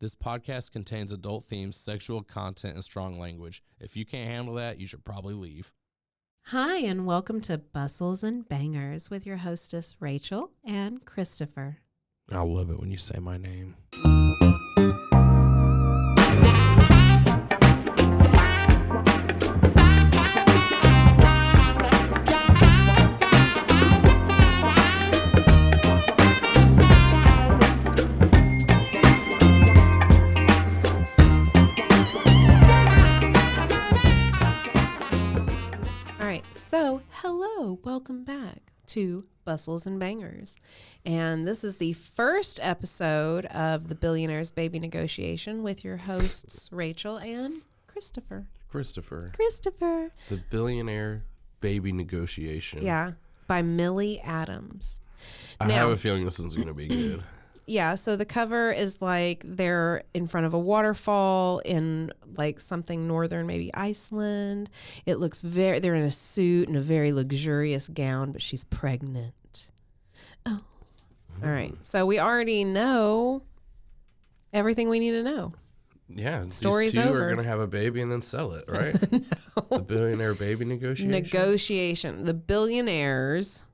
This podcast contains adult themes, sexual content, and strong language. If you can't handle that, you should probably leave. Hi, and welcome to Bustles and Bangers with your hostess, Rachel and Christopher. I love it when you say my name. So, hello, welcome back to Bustles and Bangers. And this is the first episode of the Billionaire's Baby Negotiation with your hosts, Rachel and Christopher. Christopher. The Billionaire Baby Negotiation. Yeah, by Millie Adams. I have a feeling this one's going to be good. Yeah, so the cover is like they're in front of a waterfall in like something northern, maybe Iceland. It looks they're in a suit and a very luxurious gown, but she's pregnant. Oh. All right. So we already know everything we need to know. Yeah. Story's these two over. are going to have a baby and then sell it, right? No. The Billionaire Baby Negotiation? The Billionaire's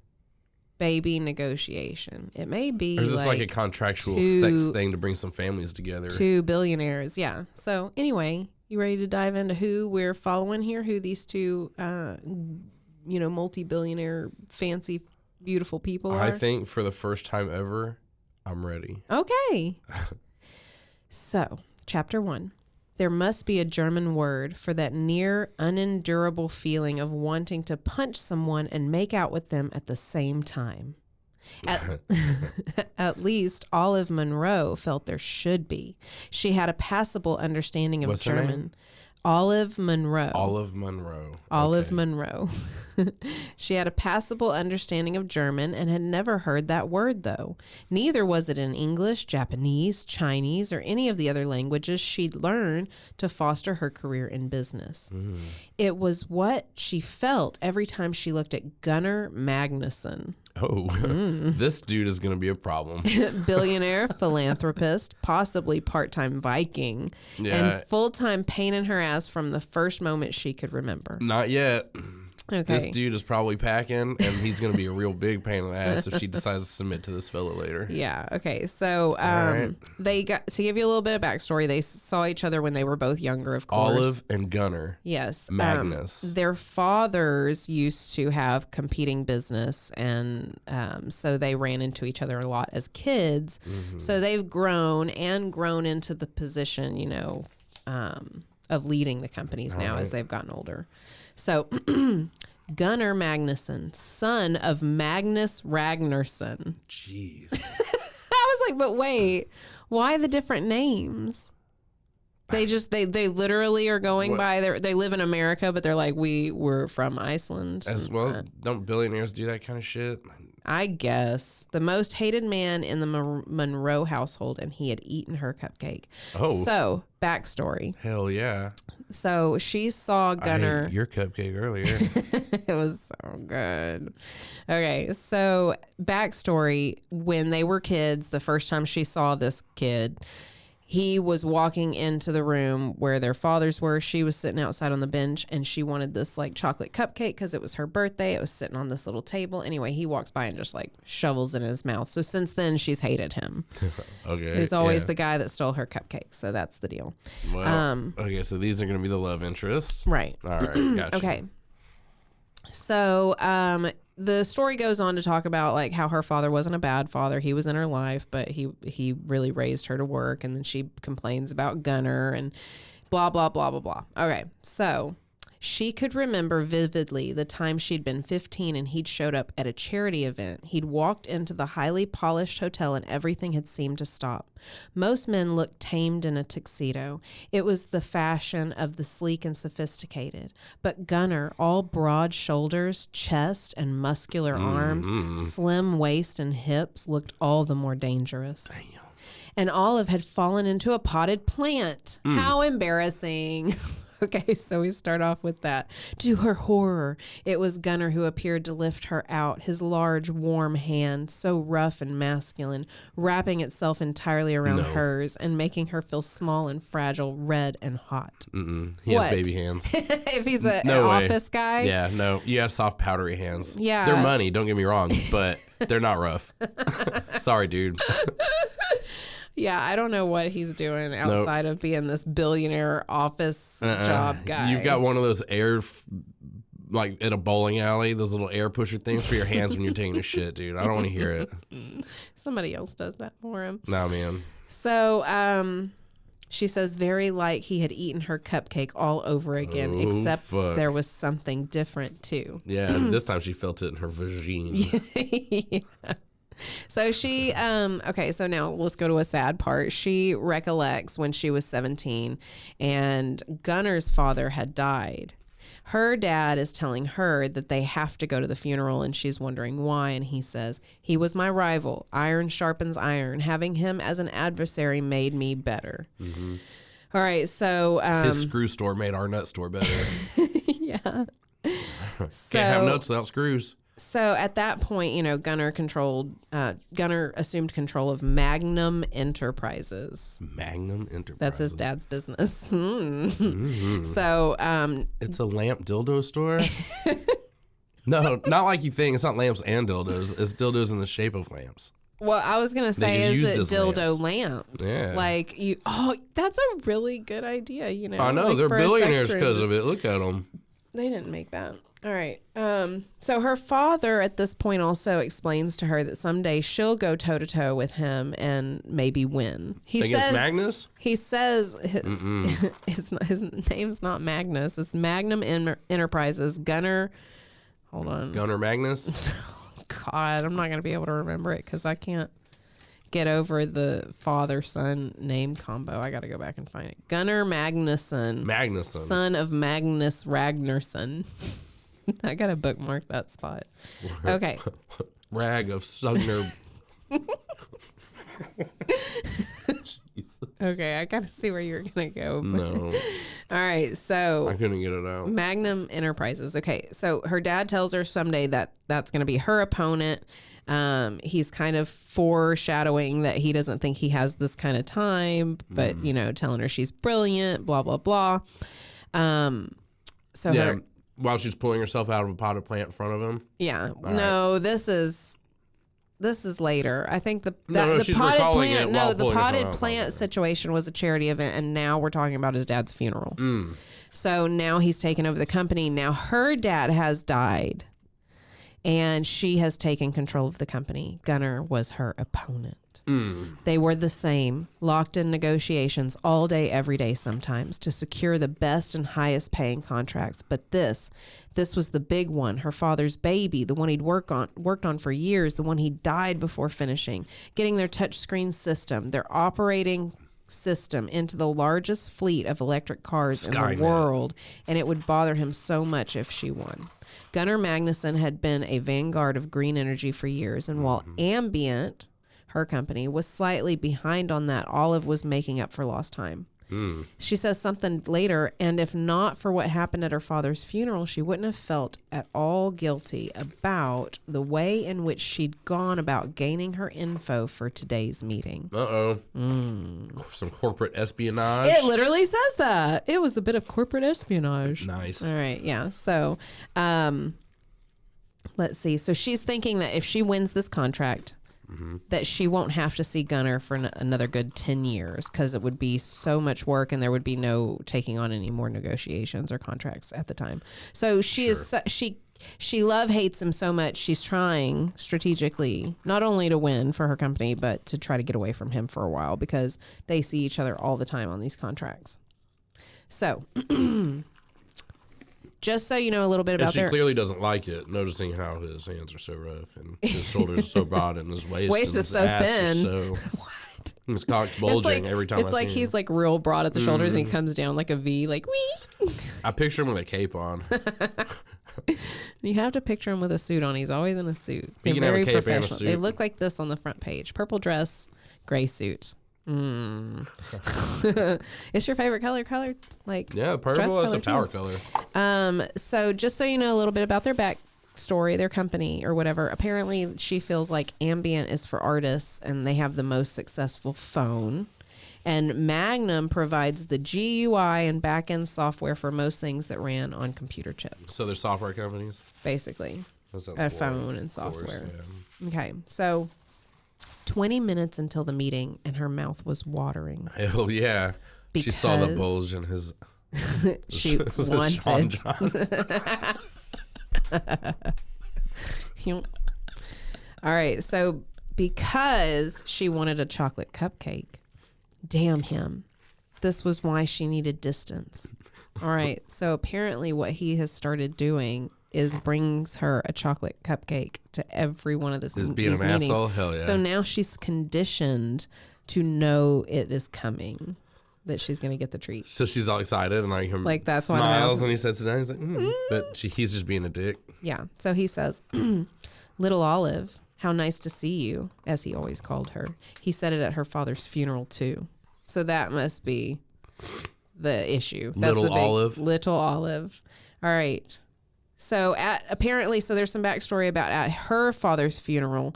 Baby Negotiation. It may be or is this like a contractual sex thing to bring some families together? Two billionaires, yeah. So anyway, you ready to dive into who we're following here? Who these two, multi-billionaire, fancy, beautiful people are? I think for the first time ever, I'm ready. Okay. So, chapter 1. There must be a German word for that near unendurable feeling of wanting to punch someone and make out with them at the same time. At least Olive Munro felt there should be. She had a passable understanding of What's her German. name? Olive Munro. Olive Munro. Olive Okay. Munro. She had a passable understanding of German and had never heard that word, though. Neither was it in English, Japanese, Chinese, or any of the other languages she'd learned to foster her career in business. It was what she felt every time she looked at Gunnar Magnusson. Oh, this dude is going to be a problem. Billionaire, philanthropist, possibly part-time Viking, and full-time pain in her ass from the first moment she could remember. Not yet. Okay. This dude is probably packing, and he's going to be a real big pain in the ass if she decides to submit to this fella later. Yeah. Okay. So, right. they got to give you a little bit of backstory. They saw each other when they were both younger, of course. Olive and Gunnar. Yes. Magnus. Their fathers used to have competing business, and so they ran into each other a lot as kids. Mm-hmm. So they've grown into the position, of leading the companies now as they've gotten older. So Gunnar Magnusson, son of Magnus Ragnarsson. Jeez. I was like, but wait, why the different names? They literally are going by they live in America, but they're like, we're from Iceland. As well, don't billionaires do that kind of shit? I guess. The most hated man in the Monroe household, and he had eaten her cupcake. Oh. So, backstory. Hell yeah. So, she saw Gunnar. I ate your cupcake earlier. It was so good. Okay, so backstory. When they were kids, the first time she saw this kid, he was walking into the room where their fathers were. She was sitting outside on the bench, and she wanted this like chocolate cupcake because it was her birthday. It was sitting on this little table. Anyway, he walks by and just like shovels it in his mouth. So since then, she's hated him. Okay. He's always the guy that stole her cupcake. So that's the deal. Well, okay, so these are going to be the love interests. Right. All right, gotcha. Okay. So, the story goes on to talk about like how her father wasn't a bad father. He was in her life, but he really raised her to work. And then she complains about Gunnar and blah, blah, blah, blah, blah. Okay. So she could remember vividly the time she'd been 15 and he'd showed up at a charity event. He'd walked into the highly polished hotel and everything had seemed to stop. Most men looked tamed in a tuxedo. It was the fashion of the sleek and sophisticated. But Gunnar, all broad shoulders, chest, and muscular arms, slim waist and hips, looked all the more dangerous. Damn. And Olive had fallen into a potted plant. How embarrassing. Okay, so we start off with that. To her horror, it was Gunnar who appeared to lift her out, his large, warm hand, so rough and masculine, wrapping itself entirely around hers and making her feel small and fragile, red and hot. He has baby hands. If he's an office guy? Yeah, no. You have soft, powdery hands. Yeah. They're money, don't get me wrong, but they're not rough. Sorry, dude. Yeah, I don't know what he's doing outside of being this billionaire office job guy. You've got one of those like at a bowling alley, those little air pusher things for your hands when you're taking a shit, dude. I don't want to hear it. Somebody else does that for him. Nah, man. So, she says very like he had eaten her cupcake all over again, except there was something different too. Yeah, this time she felt it in her vagina. Yeah. So she, okay, so now let's go to a sad part. She recollects when she was 17 and Gunnar's father had died. Her dad is telling her that they have to go to the funeral and she's wondering why. And he says, he was my rival. Iron sharpens iron. Having him as an adversary made me better. Mm-hmm. All right, so. His screw store made our nut store better. Yeah. Can't have nuts without screws. So at that point, Gunnar assumed control of Magnum Enterprises. Magnum Enterprises. That's his dad's business. Mm-hmm. So it's a lamp dildo store. No, not like you think. It's not lamps and dildos. It's dildos in the shape of lamps. Well, I was gonna say, is it dildo lamps? Yeah. Like you. Oh, that's a really good idea. I know like they're billionaires because of it. Look at them. They didn't make that. All right. So her father at this point also explains to her that someday she'll go toe to toe with him and maybe win. Against Magnus? He says his name's not Magnus. It's Magnum Enterprises. Gunnar. Hold on. Gunnar Magnus? God, I'm not going to be able to remember it because I can't get over the father-son name combo. I got to go back and find it. Gunnar Magnusson. Son of Magnus Ragnarsson. I got to bookmark that spot. Okay. Rag of Sugner. Okay, I got to see where you're going to go. No. All right, so. I couldn't get it out. Magnum Enterprises. Okay, so her dad tells her someday that that's going to be her opponent. He's kind of foreshadowing that he doesn't think he has this kind of time, but, telling her she's brilliant, blah, blah, blah. While she's pulling herself out of a potted plant in front of him. Yeah. No, this is later. I think the potted plant situation was a charity event, and now we're talking about his dad's funeral. So now he's taken over the company. Now her dad has died, and she has taken control of the company. Gunnar was her opponent. They were the same, locked in negotiations all day, every day sometimes to secure the best and highest paying contracts. But this was the big one, her father's baby, the one he'd worked on for years, the one he died before finishing, getting their touchscreen system, their operating system into the largest fleet of electric cars in the world, and it would bother him so much if she won. Gunnar Magnusson had been a vanguard of green energy for years, and while Ambient, her company, was slightly behind on that, Olive was making up for lost time. She says something later, and if not for what happened at her father's funeral, she wouldn't have felt at all guilty about the way in which she'd gone about gaining her info for today's meeting. Some corporate espionage. It literally says that. It was a bit of corporate espionage. Nice. All right, yeah. So, let's see. So she's thinking that if she wins this contract, that she won't have to see Gunnar for another good 10 years because it would be so much work and there would be no taking on any more negotiations or contracts at the time. So she love-hates him so much, she's trying strategically not only to win for her company, but to try to get away from him for a while because they see each other all the time on these contracts. So... Just so you know a little bit about she clearly doesn't like it, noticing how his hands are so rough and his shoulders are so broad and his waist is so thin. What? His cock's bulging every time I see him. It's like he's like real broad at the shoulders and he comes down like a V, like wee. I picture him with a cape on. You have to picture him with a suit on. He's always in a suit. They're very professional. They look like this on the front page. Purple dress, gray suit. It's your favorite color colored? Like Yeah, purple is a tower color. So just so you know a little bit about their backstory, their company or whatever, apparently she feels like Ambient is for artists and they have the most successful phone. And Magnum provides the GUI and back-end software for most things that ran on computer chips. So they're software companies? Basically. A phone and software. Course, yeah. Okay, so 20 minutes until the meeting and her mouth was watering. Hell yeah. She saw the bulge in his... she wanted. All right, so because she wanted a chocolate cupcake, damn him. This was why she needed distance. All right, so apparently what he has started doing is brings her a chocolate cupcake to every one of these meetings. Asshole? Hell yeah. So now she's conditioned to know it is coming, that she's going to get the treat. So she's all excited and like that's smiles when he sits down. He's like, but he's just being a dick. Yeah. So he says, "Little Olive, how nice to see you," as he always called her. He said it at her father's funeral too. So that must be the issue. That's Little Olive. Little Olive. All right. So apparently, there's some backstory about at her father's funeral,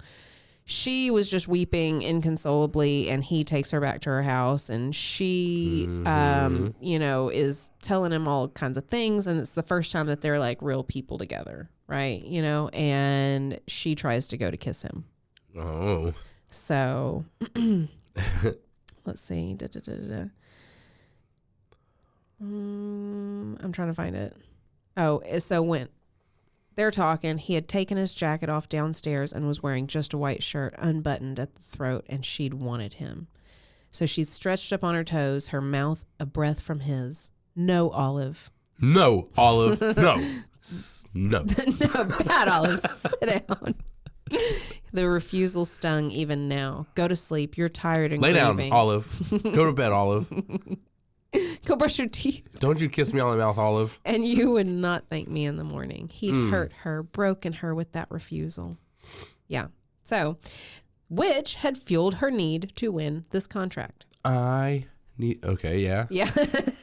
she was just weeping inconsolably, and he takes her back to her house, and she, is telling him all kinds of things, and it's the first time that they're like real people together, right? And she tries to go to kiss him. Oh. So, let's see. I'm trying to find it. Oh, so when they're talking, he had taken his jacket off downstairs and was wearing just a white shirt, unbuttoned at the throat, and she'd wanted him. So she's stretched up on her toes, her mouth a breath from his. No, Olive. No, Olive. No. No. No, bad Olive. Sit down. The refusal stung even now. Go to sleep. You're tired and Lay grieving. down, Olive. Go to bed, Olive. Go brush your teeth. Don't you kiss me on the mouth, Olive. And you would not thank me in the morning. He'd hurt her, broken her with that refusal. Yeah. So, which had fueled her need to win this contract. Okay, yeah. Yeah.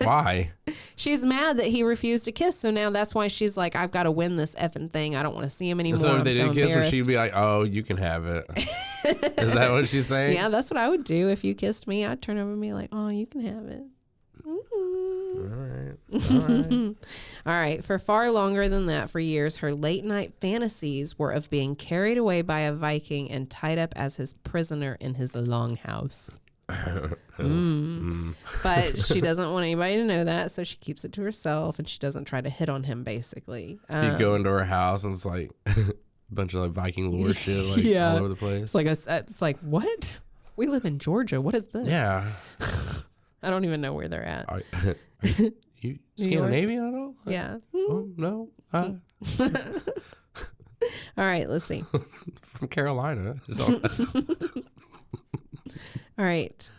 Why? She's mad that he refused to kiss, so now that's why she's like, I've got to win this effing thing. I don't want to see him anymore. So if they didn't kiss her, embarrassed. she'd be like, oh, you can have it. Is that what she's saying? Yeah, that's what I would do. If you kissed me, I'd turn over and be like, oh, you can have it. All right. All right. For far longer than that, for years, her late night fantasies were of being carried away by a Viking and tied up as his prisoner in his longhouse. But she doesn't want anybody to know that, so she keeps it to herself, and she doesn't try to hit on him, basically. You go into her house, and it's like a bunch of like Viking lore shit all over the place. It's like, what? We live in Georgia. What is this? Yeah. I don't even know where they're at. Are you Scandinavian at all? Yeah. Oh, no. All right, let's see. From Carolina. All right.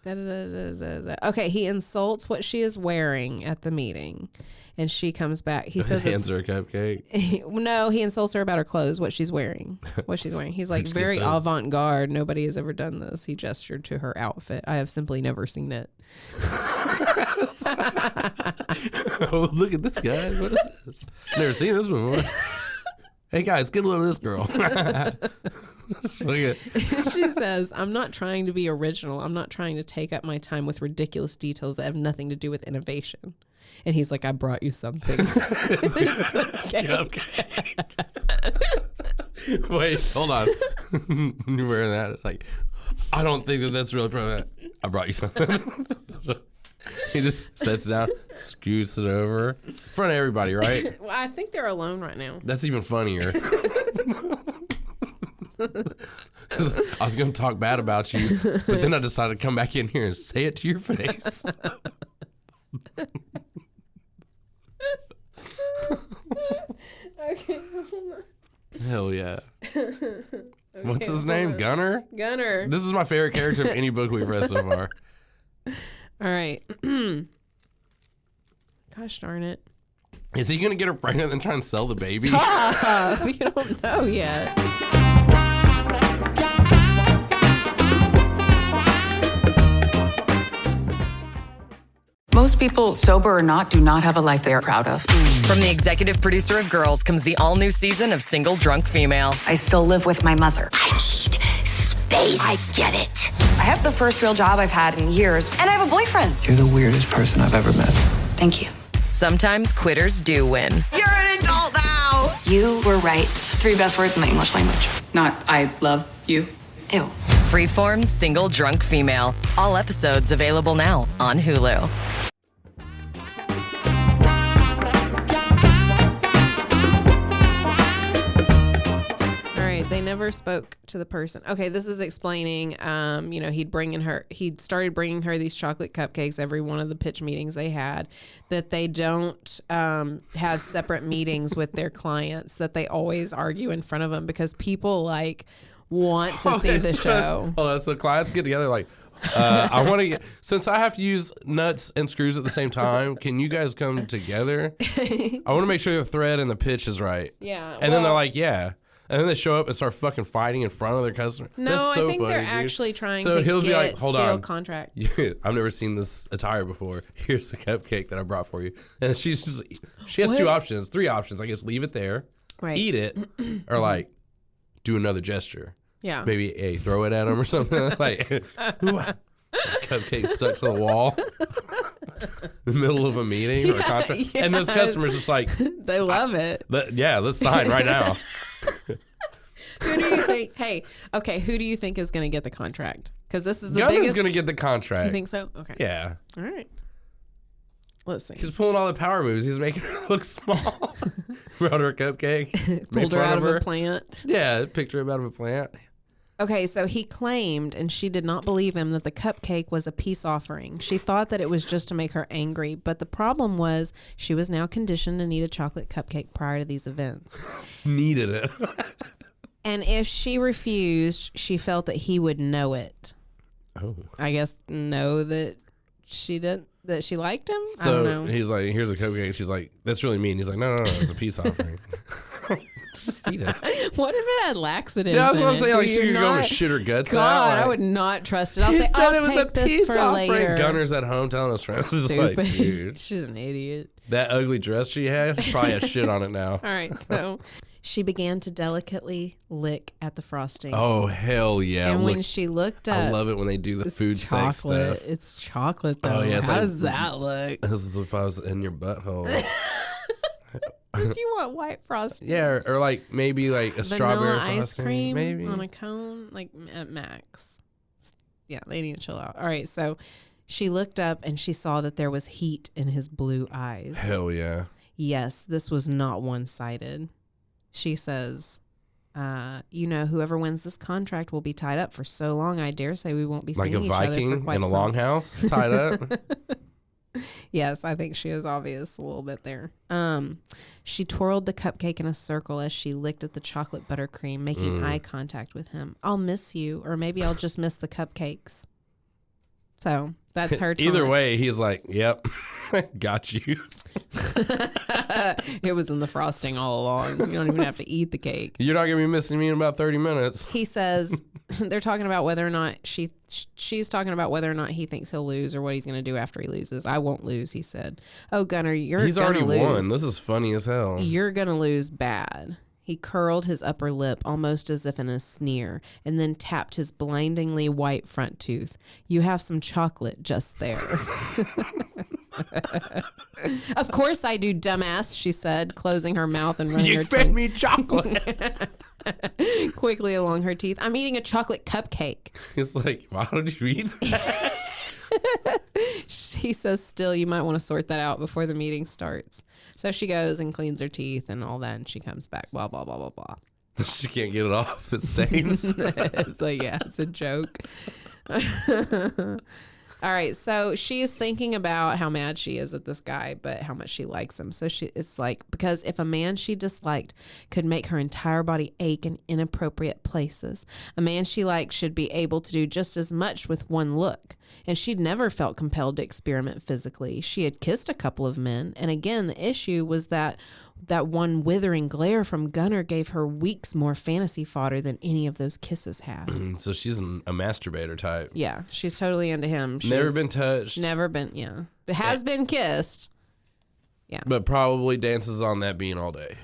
Okay, he insults what she is wearing at the meeting, and she comes back. He says, hands her a cupcake. No, he insults her about her clothes, what she's wearing. He's like, very avant-garde. Nobody has ever done this. He gestured to her outfit. I have simply never seen it. Oh, look at this guy. What is this? Never seen this before. Hey guys, get a load of this girl. She says, I'm not trying to be original. I'm not trying to take up my time with ridiculous details that have nothing to do with innovation. And he's like, I brought you something. Wait, hold on. You're wearing that? Like, I don't think that's really probably. I brought you something. He just sits down, scoots it over in front of everybody, right? Well, I think they're alone right now. That's even funnier. I was going to talk bad about you, but then I decided to come back in here and say it to your face. Okay. Hell yeah. Okay, what's his name? Gunner? Gunner. This is my favorite character of any book we've read so far. All right. Gosh darn it. Is he going to get her pregnant and try and sell the baby? Stop. We don't know yet. Most people, sober or not, do not have a life they are proud of. From the executive producer of Girls comes the all-new season of Single Drunk Female. I still live with my mother. I need space. I get it. I have the first real job I've had in years, and I have a boyfriend. You're the weirdest person I've ever met. Thank you. Sometimes quitters do win. You're an adult now. You were right. 3 best words in the English language. Not I love you. Ew. Freeform's Single Drunk Female. All episodes available now on Hulu. They never spoke to the person. Okay, this is explaining, he'd started bringing her these chocolate cupcakes every one of the pitch meetings they had, that they don't have separate meetings with their clients, that they always argue in front of them because people want to see the show. Hold on, so clients get together I want to since I have to use nuts and screws at the same time, can you guys come together? I want to make sure the thread and the pitch is right. Yeah. And then they're like, yeah. And then they show up and start fucking fighting in front of their customer. No, That's so I think funny, they're dude. actually trying so to he'll be like, steal a contract. I've never seen this attire before. Here's a cupcake that I brought for you. And she has What? 3 options. I guess leave it there, Right. eat it, or do another gesture. Yeah. Maybe throw it at him or something. Cupcake stuck to the wall. The middle of a meeting or a contract. Yeah. And those customers just they love it. let's sign right now. Who do you think? Who do you think is going to get the contract? Because this is the Gunner's biggest. going to get the contract. You think so? Okay. Yeah. All right. Let's see. He's pulling all the power moves. He's making her look small. Brought her a cupcake. Pulled her out of a plant. Yeah, picked her up out of a plant. Okay, so he claimed, and she did not believe him, that the cupcake was a peace offering. She thought that it was just to make her angry, but the problem was she was now conditioned to need a chocolate cupcake prior to these events. Needed it. And if she refused, she felt that he would know it. Oh. I guess know that she liked him? I So don't know. he's like, here's a cupcake. She's like, that's really mean. He's like, no, it's a peace offering. Just eat it. What if it had laxatives Yeah, that's in what I'm it? saying. Do Like, she you could go and not- shit her guts God, out. I would not trust it. I'll He say, said it I'll was take a this peace for offering. later. Gunner's at home telling us friends. He's like, Stupid. dude, She's an idiot. that ugly dress she had probably has shit on it now. All right, so she began to delicately lick at the frosting. Oh, hell yeah. and Look, when she looked up, I love it when they do the it's food sex chocolate. stuff. It's chocolate, though. Oh, yeah, it's How like- does that look? This is if I was in your butthole. If you want white frosting. Yeah, or maybe a strawberry Vanilla ice frosting, cream maybe. on a cone, at max. Yeah, they need to chill out. All right, so she looked up and she saw that there was heat in his blue eyes. Hell yeah. Yes, this was not one-sided. She says, whoever wins this contract will be tied up for so long, I dare say we won't be Like a seeing each other for Viking quite in a some. longhouse tied up. Yes, I think she is obvious a little bit there. She twirled the cupcake in a circle as she licked at the chocolate buttercream, making eye contact with him. I'll miss you, or maybe I'll just miss the cupcakes. So that's her taunt. Either way, he's like, yep, got you. It was in the frosting all along. You don't even have to eat the cake. You're not going to be missing me in about 30 minutes. He says they're talking about whether or not she's talking about whether or not he thinks he'll lose or what he's going to do after he loses. I won't lose, he said. Oh, Gunner, He's gonna already lose. won. This is funny as hell. You're going to lose bad. He curled his upper lip almost as if in a sneer and then tapped his blindingly white front tooth. You have some chocolate just there. Of course I do, dumbass, she said, closing her mouth and running her fed tongue me chocolate. quickly along her teeth. I'm eating a chocolate cupcake. He's like, why did you eat that? He says, still, you might want to sort that out before the meeting starts. So she goes and cleans her teeth and all that, and she comes back, blah, blah, blah, blah, blah. She can't get it off. It stains. It's like, yeah, it's a joke. All right, so she is thinking about how mad she is at this guy, but how much she likes him. So it's like, because if a man she disliked could make her entire body ache in inappropriate places, a man she liked should be able to do just as much with one look. And she'd never felt compelled to experiment physically. She had kissed a couple of men, and again, the issue was that that one withering glare from Gunnar gave her weeks more fantasy fodder than any of those kisses had. So she's a masturbator type. Yeah, she's totally into him. Never been touched. Never been, but has been kissed. Yeah. But probably dances on that bean all day.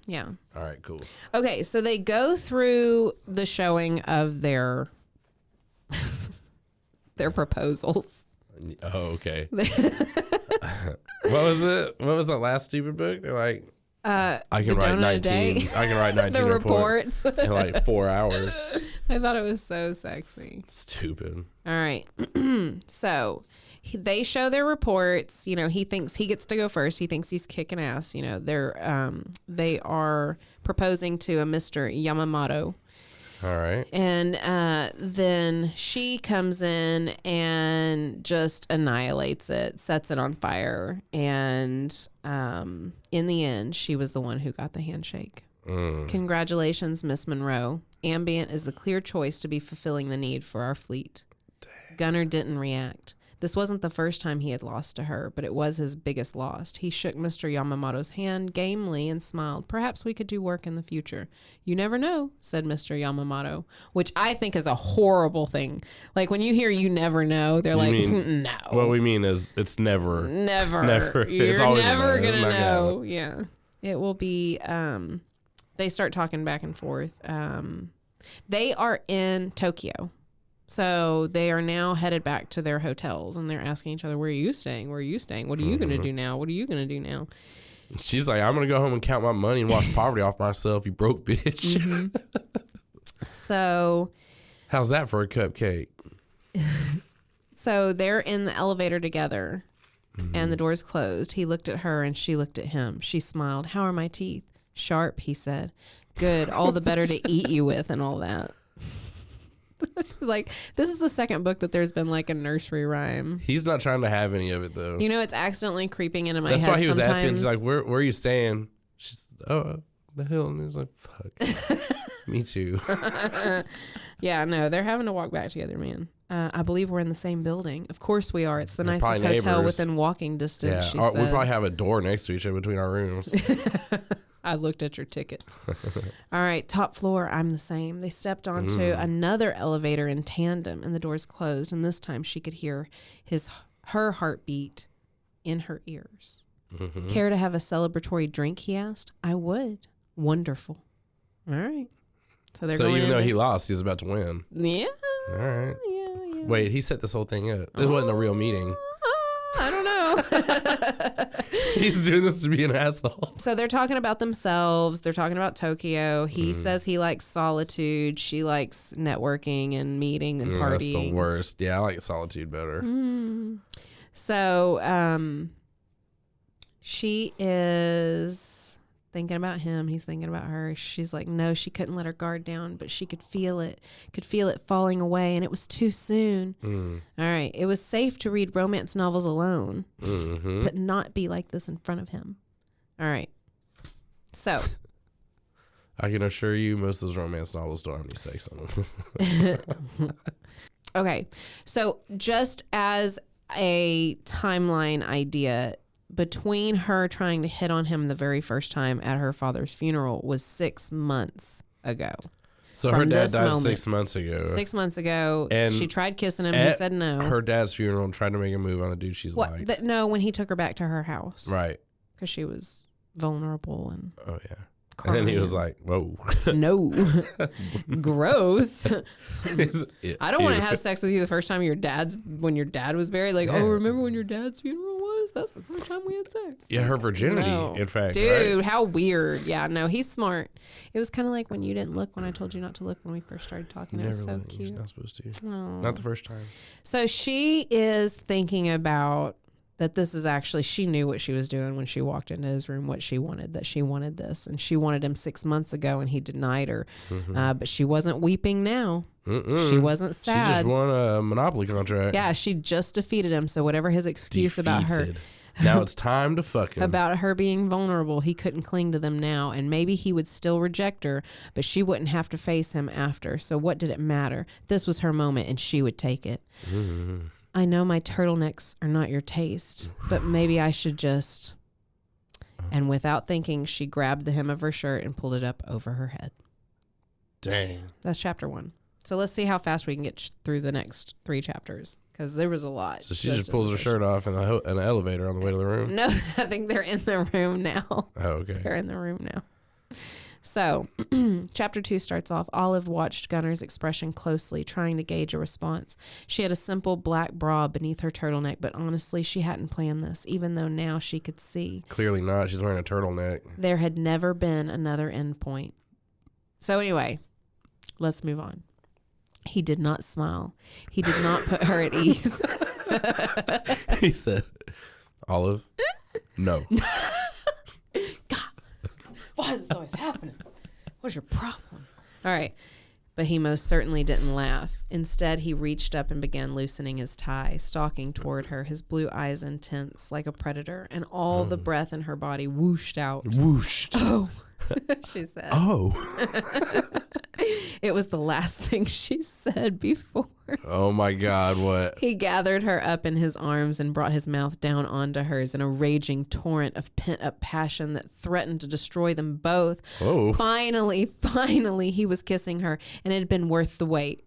Yeah. All right, cool. Okay, so they go through the showing of their proposals. Oh, okay. What was it? What was that last stupid book? They're like, I can write 19. I can write 19 the reports in like 4 hours. I thought it was so sexy. Stupid. All right. So they show their reports. You know, he thinks he gets to go first. He thinks he's kicking ass. You know, they are proposing to a Mr. Yamamoto. All right. And then she comes in and just annihilates it, sets it on fire. And in the end, she was the one who got the handshake. Congratulations, Miss Monroe. Ambient is the clear choice to be fulfilling the need for our fleet. Gunnar didn't react. This wasn't the first time he had lost to her, but it was his biggest loss. He shook Mr. Yamamoto's hand gamely and smiled. Perhaps we could do work in the future. You never know, said Mr. Yamamoto, which I think is a horrible thing. Like when you hear you never know, they're no. What we mean is it's never. Never. You're it's always never going to know. Yeah. It will be, they start talking back and forth. They are in Tokyo. So they are now headed back to their hotels and they're asking each other, where are you staying? Where are you staying? What are you going to do now? What are you going to do now? She's like, I'm going to go home and count my money and wash poverty off myself, you broke bitch. So. How's that for a cupcake? So they're in the elevator together and the door's closed. He looked at her and she looked at him. She smiled. How are my teeth? Sharp, he said. Good. All the better to eat you with and all that. Like, this is the second book that there's been like a nursery rhyme. He's not trying to have any of it though. You know, it's accidentally creeping into my head. That's why he was sometimes. asking. He's like, where are you staying? She's the hill. And he's like, fuck. Me too. Yeah, no, they're having to walk back together, man. I believe we're in the same building. Of course we are. It's the They're nicest probably hotel neighbors. within walking distance. Yeah, She we said. probably have a door next to each other between our rooms. I looked at your tickets. All right, top floor, I'm the same. They stepped onto another elevator in tandem and the doors closed. And this time she could hear her heartbeat in her ears. Care to have a celebratory drink, he asked. I would. Wonderful. All right. So they're going even though in he lost, he's about to win. Yeah. All right. Yeah. Wait, he set this whole thing up. It wasn't a real meeting. I don't know. He's doing this to be an asshole. So they're talking about themselves. They're talking about Tokyo. He says he likes solitude. She likes networking and meeting and partying. That's the worst. Yeah, I like solitude better. So she is thinking about him. He's thinking about her. She's like, no, she couldn't let her guard down, but she could feel it falling away, and it was too soon. All right. It was safe to read romance novels alone, but not be like this in front of him. All right. So. I can assure you most of those romance novels don't have any sex on them. Okay. So just as a timeline idea, between her trying to hit on him the very first time at her father's funeral was 6 months ago. So her dad died 6 months ago. 6 months ago. And she tried kissing him. He said no. Her dad's funeral and tried to make a move on the dude she's liked. No, when he took her back to her house. Right. Because she was vulnerable and oh yeah. And then he was like, whoa. No. Gross. I don't want to have sex with you the first time when your dad was buried. Like, oh, remember when your dad's funeral was? That's the first time we had sex. Yeah, her virginity, in fact. Dude, right? how weird. Yeah, no, he's smart. It was kind of like when you didn't look when I told you not to look when we first started talking. It was so cute. You're not supposed to. Aww. Not the first time. So she is thinking about that this is actually, she knew what she was doing when she walked into his room, what she wanted, that she wanted this. And she wanted him 6 months ago and he denied her. But she wasn't weeping now. She wasn't sad. She just won a Monopoly contract. Yeah, she just defeated him. So whatever his excuse about her. Now it's time to fuck him. About her being vulnerable, he couldn't cling to them now. And maybe he would still reject her, but she wouldn't have to face him after. So what did it matter? This was her moment and she would take it. I know my turtlenecks are not your taste, but maybe I should just... And without thinking, she grabbed the hem of her shirt and pulled it up over her head. Dang. That's chapter 1. So let's see how fast we can get through the next 3 chapters, because there was a lot. So she just pulls her shirt off in an elevator on the way to the room? No, I think they're in the room now. Oh, okay. They're in the room now. So chapter 2 starts off. Olive watched Gunner's expression closely, trying to gauge a response. She had a simple black bra beneath her turtleneck, but honestly, she hadn't planned this, even though now she could see. Clearly not. She's wearing a turtleneck. There had never been another end point. So anyway, let's move on. He did not smile. He did not put her at ease. He said, Olive, no. God, why is this always happening? What's your problem? All right. But he most certainly didn't laugh. Instead, he reached up and began loosening his tie, stalking toward her, his blue eyes intense like a predator, and all the breath in her body whooshed out. Whooshed. Oh, she said. Oh. It was the last thing she said before. Oh my God, what? He gathered her up in his arms and brought his mouth down onto hers in a raging torrent of pent-up passion that threatened to destroy them both. Oh. Finally, he was kissing her, and it had been worth the wait.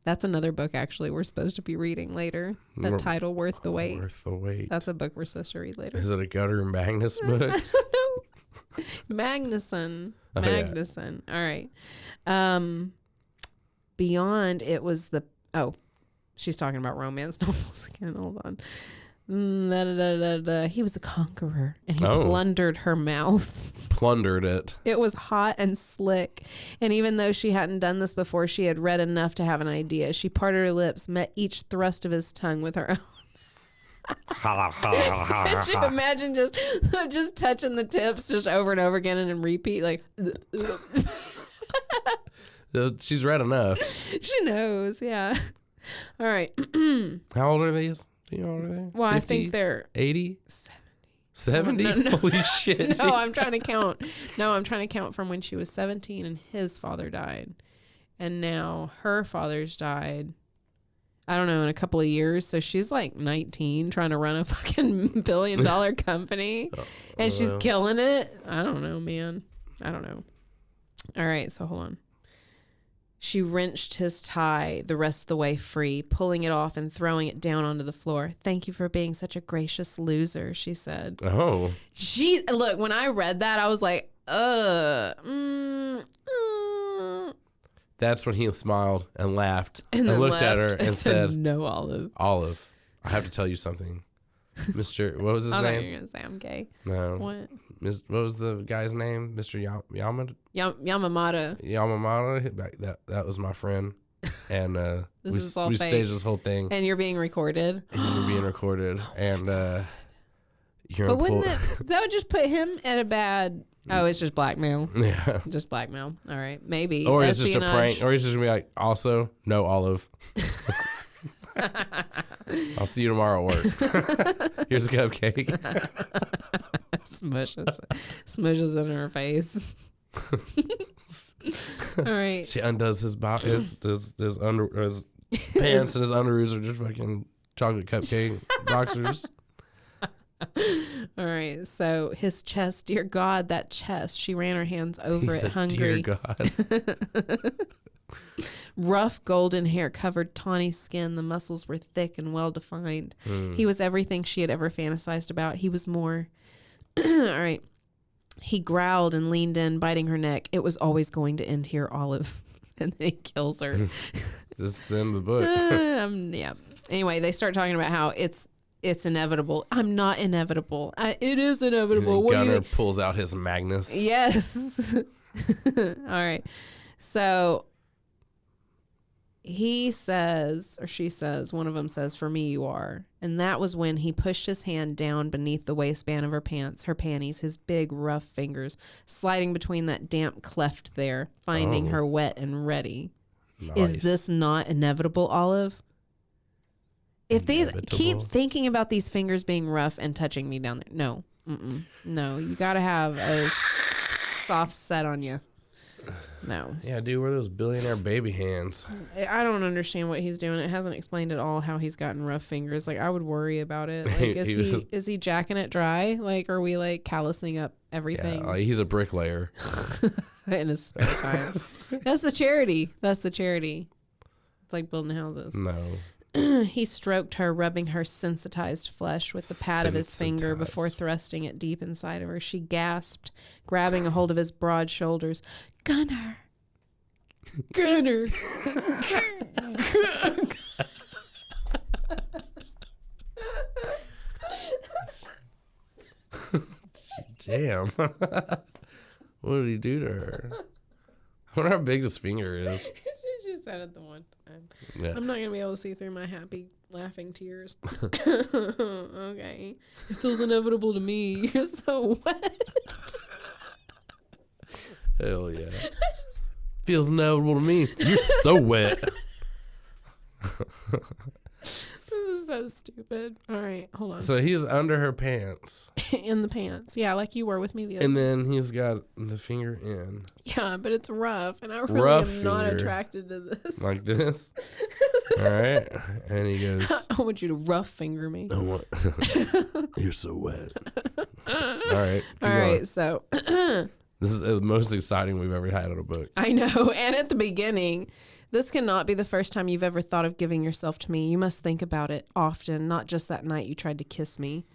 That's another book, actually, we're supposed to be reading later. That title, Worth the Wait. Worth the Wait. That's a book we're supposed to read later. Is it a Gutter and Magnus book? I don't know. Magnuson. Oh, Magnuson. Yeah. All right. Beyond it was the... Oh, she's talking about romance novels again. Hold on. He was a conqueror, and he plundered her mouth. Plundered it. It was hot and slick, and even though she hadn't done this before, she had read enough to have an idea. She parted her lips, met each thrust of his tongue with her own. Could you imagine just touching the tips just over and over again and then repeat like... She's read enough. She knows, yeah. All right. How old are these? Do you know how old are they? Well, 50? I think they're 80? 70? No. Holy shit. No, I'm trying to count. No, I'm trying to count from when she was 17 and his father died. And now her father's died, I don't know, in a couple of years. So she's like 19 trying to run a fucking $1 billion company. And she's killing it. I don't know, man. I don't know. All right, so hold on. She wrenched his tie the rest of the way free, pulling it off and throwing it down onto the floor. "Thank you for being such a gracious loser," she said. Oh. Look, when I read that, I was like, That's when he smiled and laughed and then looked at her left and said, "No, Olive." Olive, I have to tell you something. Mr. What was his I thought name? you were going to say I'm gay. No. What? What was the guy's name? Mr. Yamamata. Yamamata. That was my friend. And we staged this whole thing. And you're being recorded. And you're being recorded. And you're but wouldn't that would just put him at a bad... Oh, it's just blackmail. Yeah. Just blackmail. All right. Maybe. Or it's just a prank. Or he's just going to be like, also, no Olive. I'll see you tomorrow at work. Here's a cupcake. Smushes in her face. All right. She undoes his pants and his underoos are just fucking chocolate cupcake boxers. All right. So his chest, dear God, that chest. She ran her hands over it, hungry. Dear God. Rough golden hair covered tawny skin. The muscles were thick and well defined. He was everything she had ever fantasized about. He was more. All right. He growled and leaned in, biting her neck. "It was always going to end here, Olive." And then he kills her. This is the end of the book. Yeah. Anyway, they start talking about how it's inevitable. I'm not inevitable. It is inevitable. And Gunner pulls out his Magnus. Yes. All right. So he says, or she says, one of them says, "For me, you are." And that was when he pushed his hand down beneath the waistband of her pants, her panties, his big, rough fingers sliding between that damp cleft there, finding her wet and ready. Nice. Is this not inevitable, Olive? If keep thinking about these fingers being rough and touching me down there. No. No, you got to have a soft set on you. No. Yeah, dude, where are those billionaire baby hands? I don't understand what he's doing. It hasn't explained at all how he's gotten rough fingers. Like, I would worry about it. Like, is he jacking it dry? Like, are we like callousing up everything? Yeah, he's a bricklayer. In his spare time. That's the charity. It's like building houses. No. He stroked her, rubbing her sensitized flesh with the pad of his finger before thrusting it deep inside of her. She gasped, grabbing a hold of his broad shoulders. Gunner. Damn. What did he do to her? I wonder how big his finger is. She said it the one time. Yeah. I'm not going to be able to see through my happy laughing tears. Okay. It feels inevitable to me. You're so wet. Hell yeah. Feels inevitable to me. You're so wet. This is so stupid. All right, hold on. So he's under her pants. In the pants. Yeah, like you were with me the other And day. then he's got the finger in. Yeah, but it's rough, and I really Rough am not finger. attracted to this. Like this. All right. And he goes, I want you to rough finger me. I want. You're so wet. All right. All right, so This is the most exciting we've ever had in a book. I know. And at the beginning, this cannot be the first time you've ever thought of giving yourself to me. You must think about it often, not just that night you tried to kiss me.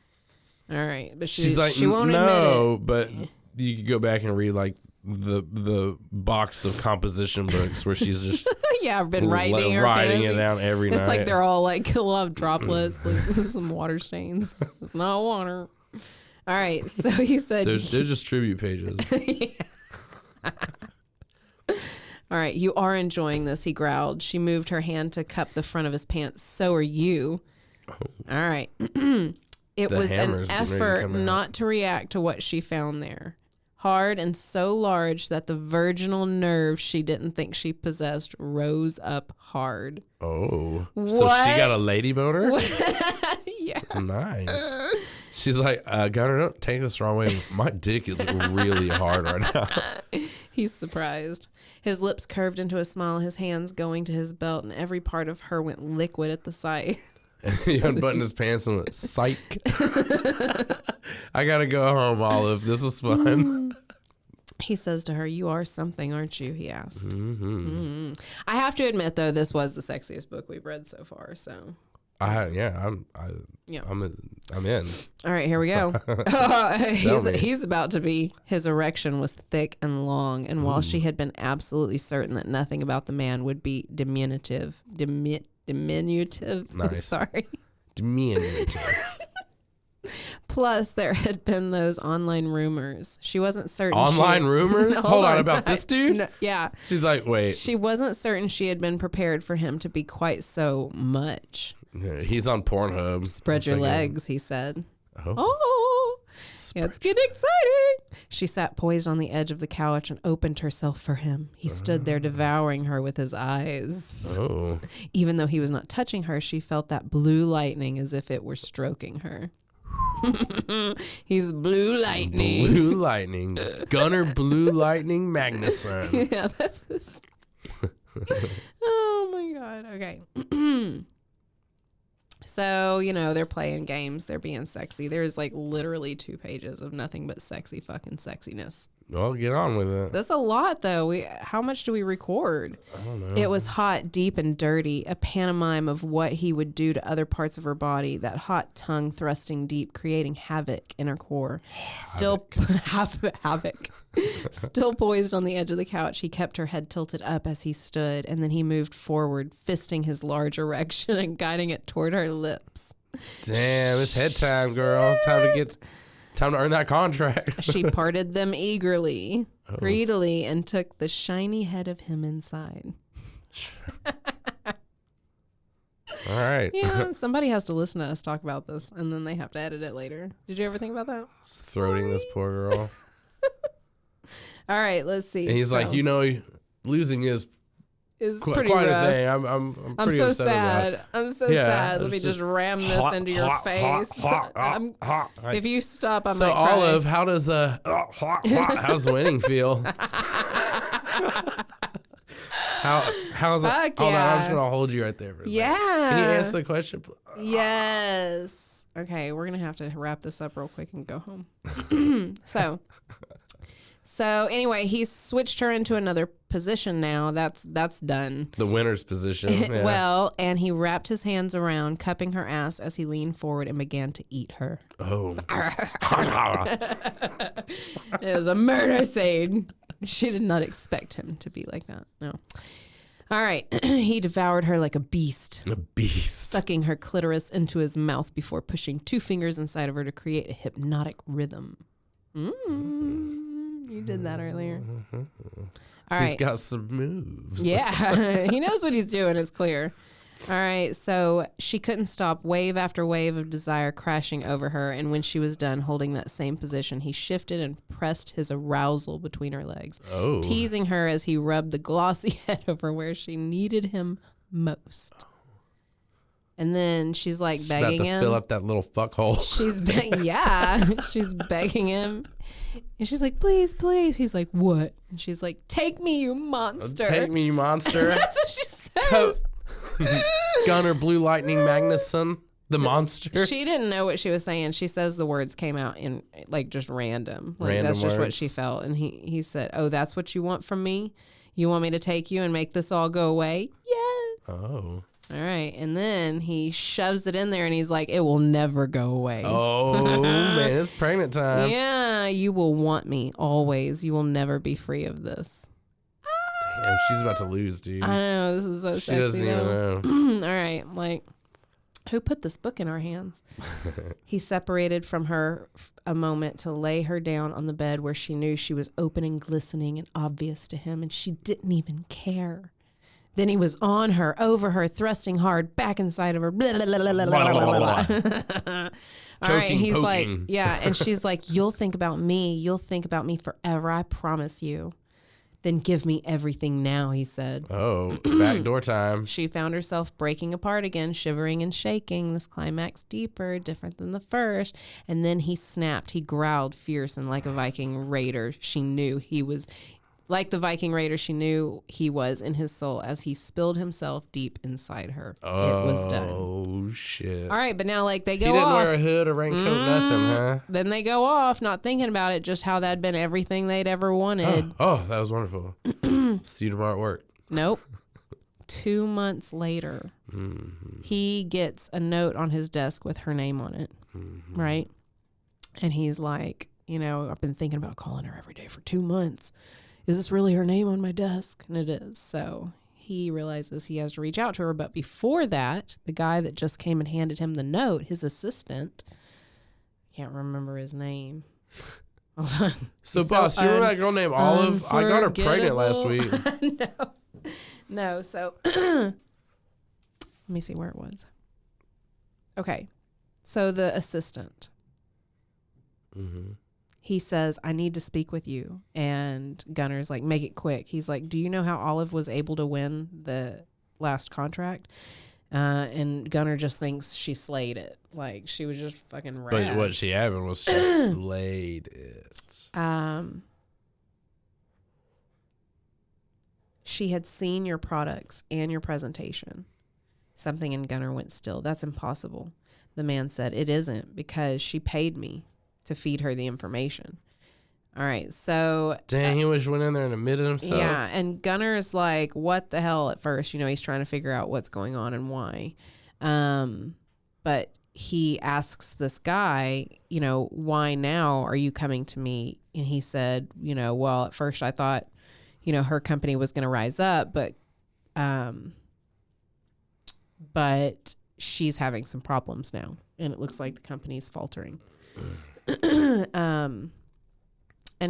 All right. But She's like, she won't no, admit it. but you could go back and read like the box of composition books where she's just Yeah, I've been writing her writing fantasy. it down every night. It's like they're all like a lot of droplets, like some water stains. It's not water. All right. So he said, they're just tribute pages. all right, you are enjoying this, he growled. She moved her hand to cup the front of his pants. So are you. Oh. All right. It The was an hammer's getting ready to effort come out. not to react to what she found there. Hard and so large that the virginal nerve she didn't think she possessed rose up hard. Oh. So she got a lady boner? Yeah. Nice. She's like, Gunner, don't take this the wrong way. My dick is really hard right now. He's surprised. His lips curved into a smile, his hands going to his belt, and every part of her went liquid at the sight. He unbuttoned his pants and went, psych. I gotta go home, Olive. This was fun. He says to her, you are something, aren't you? He asked. I have to admit, though, this was the sexiest book we've read so far. So, I'm in. all right, here we go. He's about to be. His erection was thick and long, and while she had been absolutely certain that nothing about the man would be diminutive. Nice. Sorry. Diminutive. Plus, there had been those online rumors. She wasn't certain. Online rumors? Hold on, on, about this dude? No, yeah. She's like, wait. She wasn't certain she had been prepared for him to be quite so much. Yeah, he's on Pornhub. Spread your legs, he said. Oh. It's getting exciting. She sat poised on the edge of the couch and opened herself for him. He stood there devouring her with his eyes. Oh. Even though he was not touching her, she felt that blue lightning as if it were stroking her. He's blue lightning. Blue lightning. Gunner Blue Lightning Magnuson. Yeah, that's his. Oh my God. Okay. So, they're playing games. They're being sexy. There's like literally 2 pages of nothing but sexy fucking sexiness. Well, get on with it. That's a lot, though. How much do we record? I don't know. It was hot, deep, and dirty, a pantomime of what he would do to other parts of her body, that hot tongue thrusting deep, creating havoc in her core. Still havoc. Still poised on the edge of the couch, he kept her head tilted up as he stood, and then he moved forward, fisting his large erection and guiding it toward her lips. Damn, it's head time, girl. Time to earn that contract. She parted them eagerly, greedily, and took the shiny head of him inside. All right. Yeah, somebody has to listen to us talk about this, and then they have to edit it later. Did you ever think about that? Just throating this poor girl. All right, let's see. And he's like, losing is pretty quite rough. a thing. I'm I'm pretty so upset about sad. it. I'm so Yeah, sad. Let it's me just ram this hot, into your hot, face. hot. If you stop, I So might cry. Olive, how does winning feel? How's that? Fuck Hold on, I'm just yeah. gonna hold you right there for a second. Yeah. Can you answer the question? Yes. Okay, we're gonna have to wrap this up real quick and go home. So anyway, he switched her into another position now. That's done. The winner's position. Yeah. Well, and he wrapped his hands around, cupping her ass as he leaned forward and began to eat her. Oh. It was a murder scene. She did not expect him to be like that. No. All right. He devoured her like a beast. A beast. Sucking her clitoris into his mouth before pushing 2 fingers inside of her to create a hypnotic rhythm. You did that earlier. All right. He's got some moves. Yeah. He knows what he's doing. It's clear. All right. So she couldn't stop wave after wave of desire crashing over her. And when she was done holding that same position, he shifted and pressed his arousal between her legs, teasing her as he rubbed the glossy head over where she needed him most. And then she's like begging him. Fill up that little fuck hole. She's she's begging him. And she's like, please, please. He's like, what? And she's like, take me, you monster. Take me, you monster. That's what she says. Gunner Blue Lightning Magnuson, the monster. She didn't know what she was saying. She says the words came out in like just random. Like Random that's just what words. she felt. And he said, oh, that's what you want from me? You want me to take you and make this all go away? Yes. Oh. All right. And then he shoves it in there and he's like, it will never go away. Oh, man, it's pregnant time. Yeah, you will want me always. You will never be free of this. Damn, she's about to lose, dude. I know. This is so She sexy. doesn't even though. know. All right. Like, who put this book in our hands? He separated from her a moment to lay her down on the bed where she knew she was open and glistening and obvious to him, and she didn't even care. Then he was on her, over her, thrusting hard back inside of her. Blah, blah, blah, blah, blah, blah, blah. All right, Choking, he's like, poking. yeah, and she's like, you'll think about me. You'll think about me forever. I promise you. Then give me everything now, he said. Oh, backdoor time. She found herself breaking apart again, shivering and shaking. This climax deeper, different than the first. And then he snapped. He growled fierce and like a Viking raider. She knew he was... Like the Viking raider, she knew he was in his soul as he spilled himself deep inside her. Oh, it was done. Oh, shit. All right, but now like they go He didn't off. wear a hood or raincoat, nothing, huh? Then they go off, not thinking about it, just how that'd been everything they'd ever wanted. Oh, that was wonderful. See you tomorrow at work. Nope. 2 months later, he gets a note on his desk with her name on it, right? And he's like, you know, I've been thinking about calling her every day for 2 months. Is this really her name on my desk? And it is. So he realizes he has to reach out to her. But before that, the guy that just came and handed him the note, his assistant, can't remember his name. Hold on. So, He's boss, you remember that girl named Olive? I got her pregnant last week. No. So let me see where it was. Okay. So the assistant. He says, I need to speak with you. And Gunner's like, make it quick. He's like, do you know how Olive was able to win the last contract? And Gunner just thinks she slayed it. Like, she was just fucking rad. But what she happened was she slayed it. She had seen your products and your presentation. Something in Gunner went still. That's impossible. The man said, it isn't, because she paid me to feed her the information. All right, so... Dang, he just went in there and admitted himself. Yeah, and Gunner's like, what the hell at first? You know, he's trying to figure out what's going on and why. But he asks this guy, you know, why now are you coming to me? And he said, you know, well, at first I thought, you know, her company was going to rise up, but she's having some problems now. And it looks like the company's faltering. And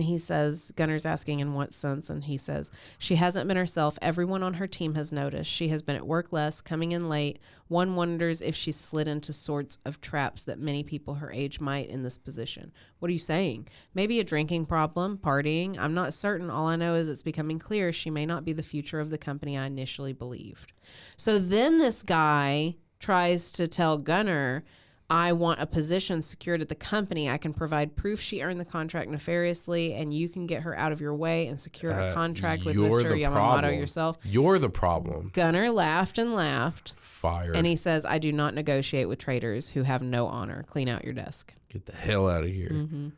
he says, Gunner's asking in what sense, and he says, she hasn't been herself. Everyone on her team has noticed. She has been at work less, coming in late. One wonders if she slid into sorts of traps that many people her age might in this position. What are you saying? Maybe a drinking problem, partying. I'm not certain. All I know is it's becoming clear she may not be the future of the company I initially believed. So then this guy tries to tell Gunner, I want a position secured at the company. I can provide proof she earned the contract nefariously, and you can get her out of your way and secure a contract with Mr. Yamamoto yourself. You're the problem. Gunner laughed and laughed. Fired. And he says, I do not negotiate with traitors who have no honor. Clean out your desk. Get the hell out of here. Mm-hmm.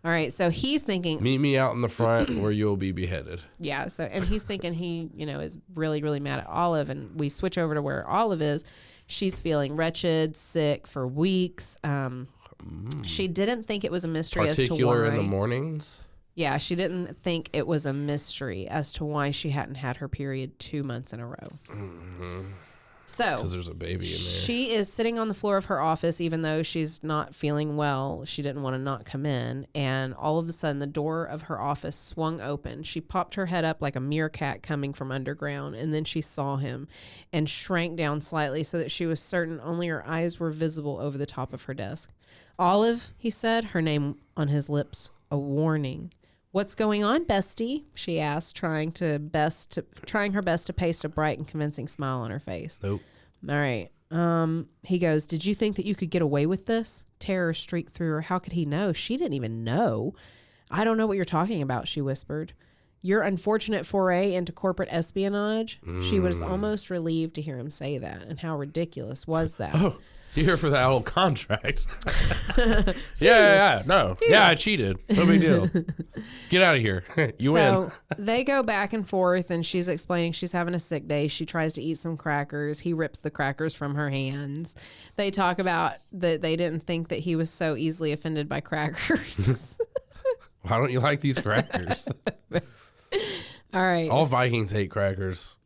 All right, so he's thinking... Meet me out in the front where you'll be beheaded. Yeah, so and he's thinking he, is really, really mad at Olive, and we switch over to where Olive is. She's feeling wretched, sick for weeks. She didn't think it was a mystery as to why... Particular in the mornings? Yeah, she didn't think it was a mystery as to why she hadn't had her period 2 months in a row. Mm-hmm. So because there's a baby in there. She is sitting on the floor of her office, even though she's not feeling well. She didn't want to not come in. And all of a sudden, the door of her office swung open. She popped her head up like a meerkat coming from underground. And then she saw him and shrank down slightly so that she was certain only her eyes were visible over the top of her desk. Olive, he said, her name on his lips, a warning. What's going on, bestie? She asked, trying her best to paste a bright and convincing smile on her face. Nope. All right. He goes, did you think that you could get away with this? Terror streaked through her. How could he know? She didn't even know. I don't know what you're talking about, she whispered. Your unfortunate foray into corporate espionage? She was almost relieved to hear him say that. And how ridiculous was that? Oh. You're here for that old contract. Yeah. No. Yeah, I cheated. No big deal. Get out of here. You win. So they go back and forth, and she's explaining she's having a sick day. She tries to eat some crackers. He rips the crackers from her hands. They talk about that they didn't think that he was so easily offended by crackers. Why don't you like these crackers? All right. All Vikings hate crackers.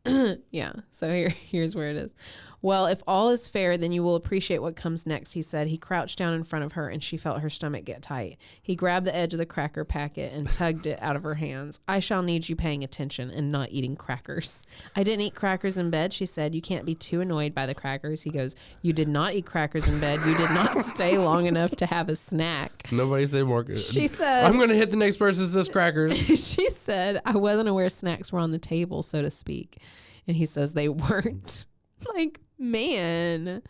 Yeah. So here's where it is. Well, if all is fair, then you will appreciate what comes next, he said. He crouched down in front of her, and she felt her stomach get tight. He grabbed the edge of the cracker packet and tugged it out of her hands. I shall need you paying attention and not eating crackers. I didn't eat crackers in bed, she said. You can't be too annoyed by the crackers. He goes, you did not eat crackers in bed. You did not stay long enough to have a snack. Nobody said more good. She said, I'm going to hit the next person that says crackers. She said, I wasn't aware snacks were on the table, so to speak. And he says they weren't. Like, man,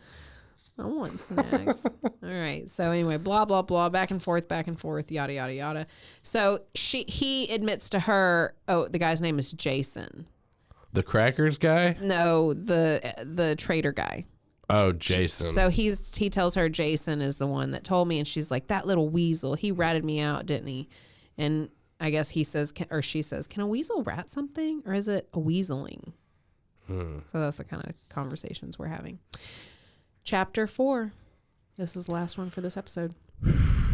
I want snacks. All right. So anyway, blah, blah, blah, back and forth, yada, yada, yada. So he admits to her, the guy's name is Jason. The crackers guy? No, the trader guy. Oh, Jason. So he tells her Jason is the one that told me, and she's like, that little weasel, he ratted me out, didn't he? And I guess he says, or she says, can a weasel rat something? Or is it a weaseling? So that's the kind of conversations we're having. Chapter 4. This is the last one for this episode.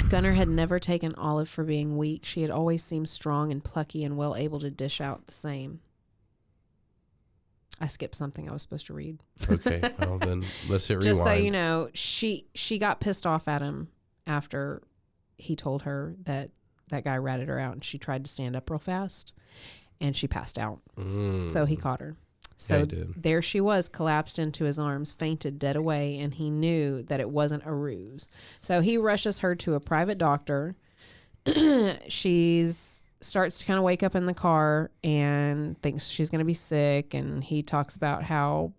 Gunnar had never taken Olive for being weak. She had always seemed strong and plucky and well able to dish out the same. I skipped something I was supposed to read. Okay, well then let's hit rewind. Just so you know, she got pissed off at him after he told her that guy ratted her out, and she tried to stand up real fast, and she passed out. So he caught her. So there she was, collapsed into his arms, fainted dead away, and he knew that it wasn't a ruse. So he rushes her to a private doctor. She starts to kind of wake up in the car and thinks she's going to be sick, and he talks about how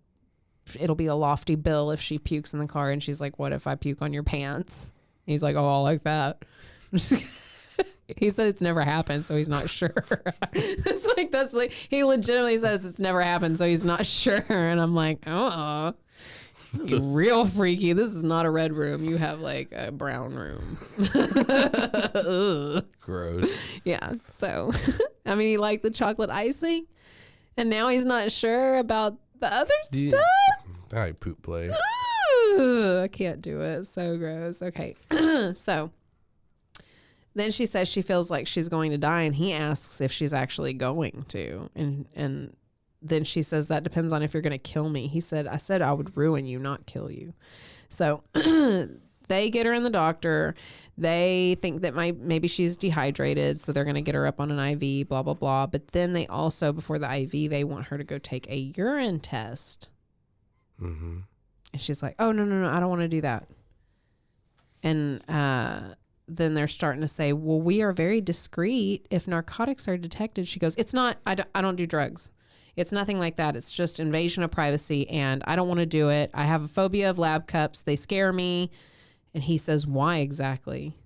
it'll be a lofty bill if she pukes in the car, and she's like, what if I puke on your pants? And he's like, oh, I'll like that. He said it's never happened, so he's not sure. That's like he legitimately says it's never happened, so he's not sure. And I'm like, you real freaky. This is not a red room. You have like a brown room. Gross. Yeah. So, I mean, he liked the chocolate icing, and now he's not sure about the other stuff. I poop play. Ooh, I can't do it. So gross. Okay. So. Then she says she feels like she's going to die, and he asks if she's actually going to. And then she says, that depends on if you're going to kill me. I said I would ruin you, not kill you. So they get her in the doctor. They think that maybe she's dehydrated, so they're going to get her up on an IV, blah, blah, blah. But then they also, before the IV, they want her to go take a urine test. Mm-hmm. And she's like, oh, no, I don't want to do that. And then they're starting to say, well, we are very discreet. If narcotics are detected, she goes, it's not, I don't do drugs. It's nothing like that. It's just invasion of privacy, and I don't want to do it. I have a phobia of lab cups. They scare me. And he says, why exactly?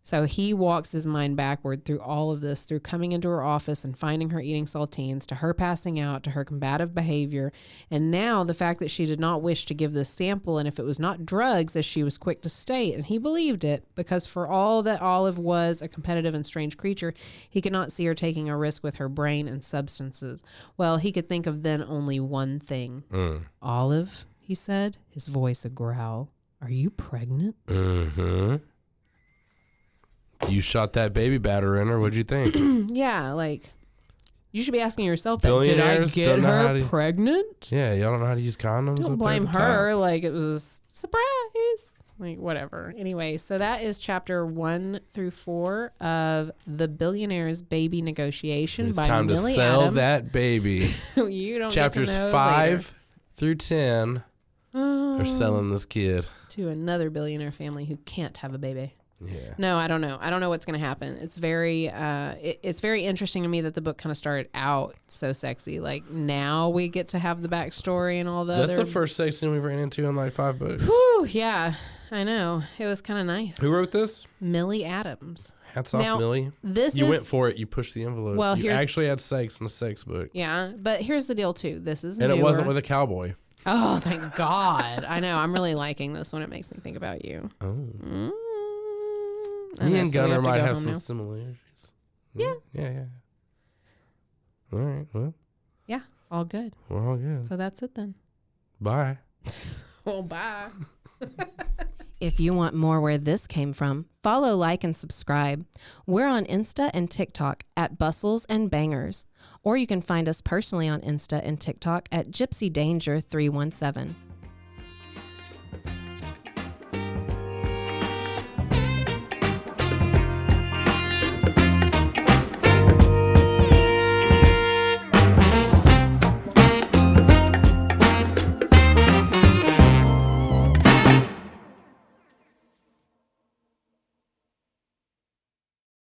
So he walks his mind backward through all of this, through coming into her office and finding her eating saltines, to her passing out, to her combative behavior. And now the fact that she did not wish to give this sample, and if it was not drugs, as she was quick to state, and he believed it, because for all that Olive was a competitive and strange creature, he could not see her taking a risk with her brain and substances. Well, he could think of then only one thing. Olive, he said, his voice a growl. Are you pregnant? Mm-hmm. You shot that baby batter in her. What'd you think? Yeah, like, you should be asking yourself that. Did I Billionaires get don't know how her to- pregnant? Yeah, y'all don't know how to use condoms. Don't up blame there at the her. top. Like, it was a surprise. Like, whatever. Anyway, so that is chapter 1 through 4 of The Billionaire's Baby Negotiation It's by time Millie to sell Adams. that baby. You don't Chapters get to know 5 through 10 later. are selling this kid. To another billionaire family who can't have a baby. Yeah. No, I don't know. I don't know what's going to happen. It's very, it's very interesting to me that the book kind of started out so sexy. Like, now we get to have the backstory and all the That's other. the first sex scene we've ran into in like 5 books. Whew, yeah, I know. It was kind of nice. Who wrote this? Millie Adams. Hats off, Now, Millie. This You is, went for it. You pushed the envelope. Well, you here's- actually had sex in a sex book. Yeah, but here's the deal too. This is And newer. it wasn't with a cowboy. Oh, thank God. I know. I'm really liking this one. It makes me think about you. Oh. I Me know, and so we Gunnar have to might go have home some now. similarities. Yeah. Yeah. All right. Well, Yeah, all good. we're all good. So that's it then. Bye. Well, bye. If you want more where this came from, follow, like, and subscribe. We're on Insta and TikTok at Bustles and Bangers. Or you can find us personally on Insta and TikTok at Gypsy Danger 317.